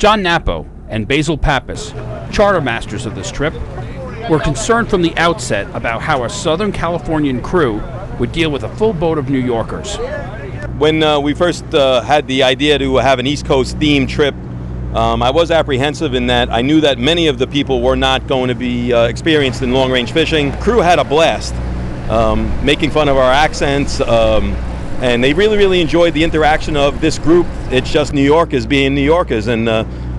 John Napo and Basil Pappas, charter masters of this trip, were concerned from the outset about how a Southern Californian crew would deal with a full boat of New Yorkers. When we first had the idea to have an East Coast themed trip, I was apprehensive in that I knew that many of the people were not going to be experienced in long-range fishing. Crew had a blast, making fun of our accents, and they really enjoyed the interaction of this group. It's just New Yorkers being New Yorkers, and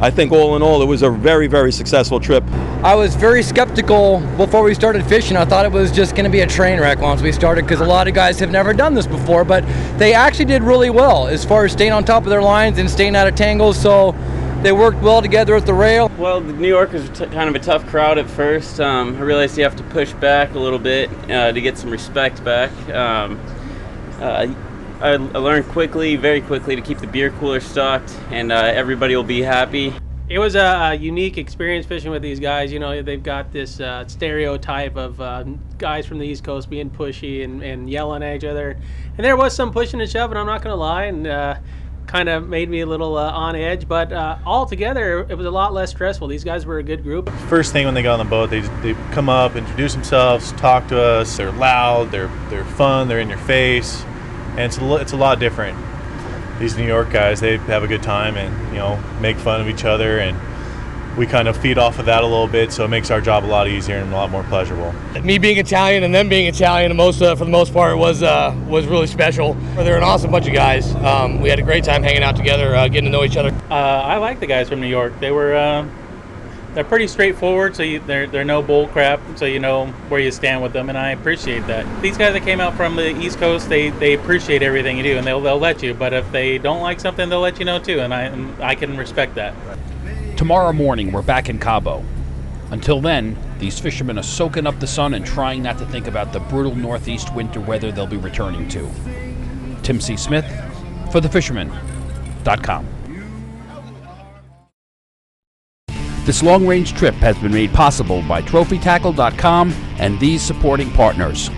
I think all in all it was a very successful trip. I was very skeptical before we started fishing. I thought it was just going to be a train wreck once we started, because a lot of guys have never done this before, but they actually did really well as far as staying on top of their lines and staying out of tangles, so they worked well together at the rail. Well, the New Yorkers are kind of a tough crowd at first. I realized you have to push back a little bit to get some respect back. I learned very quickly to keep the beer cooler stocked, and everybody will be happy. It was a unique experience fishing with these guys. You know, they've got this stereotype of guys from the East Coast being pushy and yelling at each other. And there was some pushing and shoving, I'm not going to lie, and kind of made me a little on edge. But altogether, it was a lot less stressful. These guys were a good group. First thing when they got on the boat, they come up, introduce themselves, talk to us. They're loud, they're fun, they're in your face, and it's a lot different. These New York guys, they have a good time and, you know, make fun of each other, and we kind of feed off of that a little bit, so it makes our job a lot easier and a lot more pleasurable. Me being Italian and them being Italian, for the most part, was really special. They're an awesome bunch of guys. We had a great time hanging out together, getting to know each other. I like the guys from New York. They're pretty straightforward, so they're no bull crap, so you know where you stand with them, and I appreciate that. These guys that came out from the East Coast, they appreciate everything you do, and they'll let you, but if they don't like something, they'll let you know too, and I can respect that. Tomorrow morning, we're back in Cabo. Until then, these fishermen are soaking up the sun and trying not to think about the brutal northeast winter weather they'll be returning to. Tim C. Smith for thefisherman.com. This long-range trip has been made possible by TrophyTackle.com and these supporting partners.